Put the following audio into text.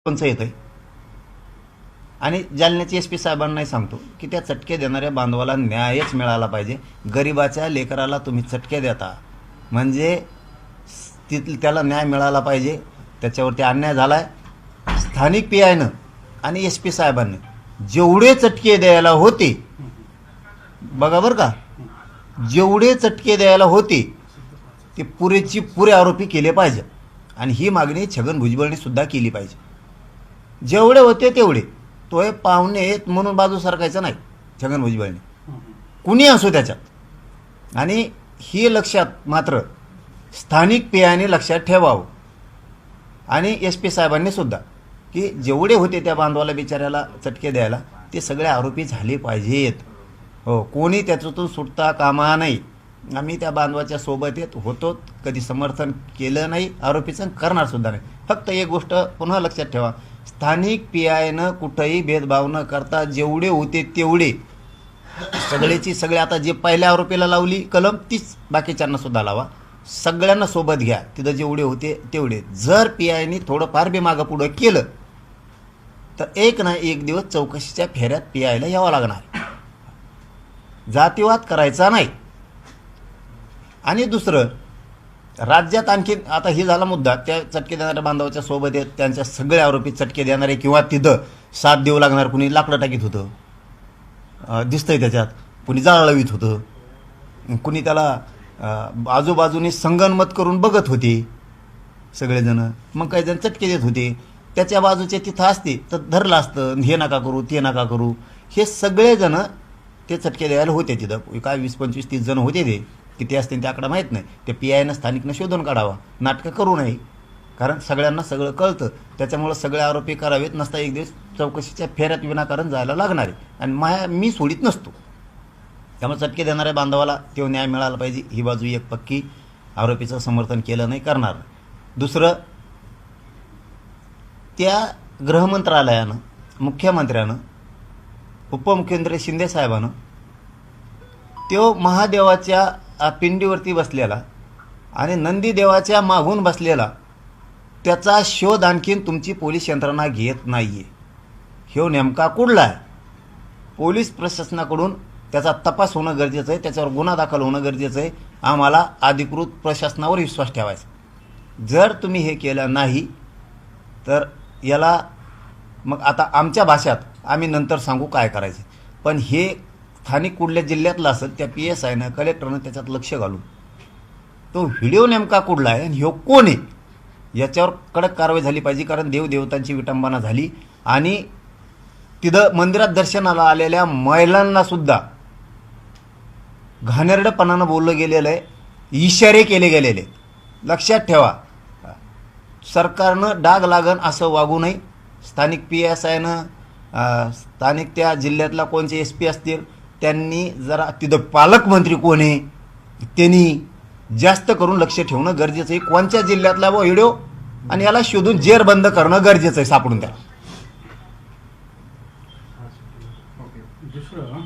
कोणचं येतं आहे आणि जालन्याचे एस पी साहेबांनाही सांगतो की त्या चटके देणाऱ्या बांधवाला न्यायच मिळाला पाहिजे. गरिबाच्या लेकराला तुम्ही चटके देता म्हणजे त्याला न्याय मिळाला पाहिजे. त्याच्यावरती अन्याय झाला आहे. स्थानिक पी आयनं आणि एस पी साहेबांनी जेवढे चटके द्यायला होते, बघा बरं का, जेवढे चटके द्यायला होते ते पुरे आरोपी केले पाहिजे. आणि ही मागणी छगन भुजबळने सुद्धा केली पाहिजे. जेवढे होते तेवढे. तो हे पाहुणे आहेत म्हणून बाजू सरकायचं नाही छगन भुजबळने, कुणी असो त्याच्यात. आणि हे लक्षात मात्र स्थानिक पीआयने लक्षात ठेवावं आणि एस पी साहेबांनी सुद्धा की जेवढे होते त्या बांधवाला बिचाऱ्याला चटके द्यायला ते सगळे आरोपी झाले पाहिजेत. हो, कोणी त्याच्यातून सुटता कामा नाही. आम्ही त्या बांधवाच्या सोबत येत होतो, कधी समर्थन केलं नाही आरोपीचं, करणार सुद्धा नाही. फक्त एक गोष्ट पुन्हा लक्षात ठेवा, स्थानिक पी आयनं कुठंही भेदभाव न करता जेवढे होते तेवढे सगळेची सगळे, आता जे पहिल्या आरोपीला लावली कलम तीच बाकीच्यांना सुद्धा लावा, सगळ्यांना सोबत घ्या. तिथं जेवढे होते तेवढे. जर पी आयनी थोडंफार बी मागं पुढं केलं तर एक ना एक दिवस चौकशीच्या फेऱ्यात पी आयला यावं लागणार. जातीवाद करायचा नाही. आणि दुसरं, राज्यात आणखी आता ही झाला मुद्दा, त्या चटके देणाऱ्या बांधवाच्या सोबत आहेत त्यांच्या सगळे आरोपी चटके देणारे किंवा तिथं साथ देऊ लागणार. कुणी लाकडं टाकीत होतं दिसतंय त्याच्यात, कुणी जाळ लावीत होतं, कुणी त्याला आजूबाजूने संगनमत करून बघत होते सगळेजण. मग काही जण चटके देत होते. त्याच्या बाजूचे तिथं असते तर धरलं असतं, हे नका करू ते नका करू. हे सगळेजण ते चटके द्यायला होते तिथं. काय 20, 25, 30 जण होते. ते किती असतील ते आकडा माहीत नाही. ते पी आयनं स्थानिकनं शोधून काढावा. नाटकं करू नये, कारण सगळ्यांना सगळं कळतं. त्याच्यामुळं सगळे आरोपी करावेत. नसता एक दिवस चौकशीच्या फेऱ्यात विनाकारण जायला लागणार आहे. आणि मी सोडित नसतो. त्यामुळे चटके देणाऱ्या बांधवाला तो न्याय मिळाला पाहिजे. ही बाजू एक पक्की. आरोपीचं समर्थन केलं नाही, करणार. दुसरं, त्या गृहमंत्रालयानं, मुख्यमंत्र्यानं, उपमुख्यमंत्री शिंदेसाहेबानं तो महादेवाच्या पिंडीवरती बसलेला आणि नंदीदेवाच्या मागून बसलेला त्याचा शोध आणखीन तुमची पोलीस यंत्रणा घेत नाही आहे. ह्यो नेमका कुठला आहे? पोलीस प्रशासनाकडून त्याचा तपास होणं गरजेचं आहे. त्याच्यावर गुन्हा दाखल होणं गरजेचं आहे. आम्हाला अधिकृत प्रशासनावर विश्वास ठेवायचा. जर तुम्ही हे केलं नाही तर याला मग आता आमच्या भाषात आम्ही नंतर सांगू काय करायचं. पण हे स्थानिक कुठल्या जिल्ह्यातलं असेल त्या पी एस आयनं, कलेक्टरनं त्याच्यात लक्ष घालून तो व्हिडिओ नेमका कुठला आहे आणि ह्यो कोण आहे याच्यावर कडक कारवाई झाली पाहिजे. कारण देवदेवतांची विटंबना झाली आणि तिथं मंदिरात दर्शनाला आलेल्या महिलांना सुद्धा घाणेरडेपणानं बोललं गेलेलं आहे, इशारे केले गेलेले. लक्षात ठेवा, सरकारनं डाग लागन असं वागू नये. स्थानिक पी एस आयनं, स्थानिक त्या जिल्ह्यातला कोणचे एस पी असतील त्यांनी जरा, तिथं पालकमंत्री कोण आहे त्यांनी जास्त करून लक्ष ठेवणं गरजेचं आहे. कोणत्या जिल्ह्यातला व्हिडिओ आणि याला शोधून जेर बंद करणं गरजेचं आहे सापडून द्या. दुसरं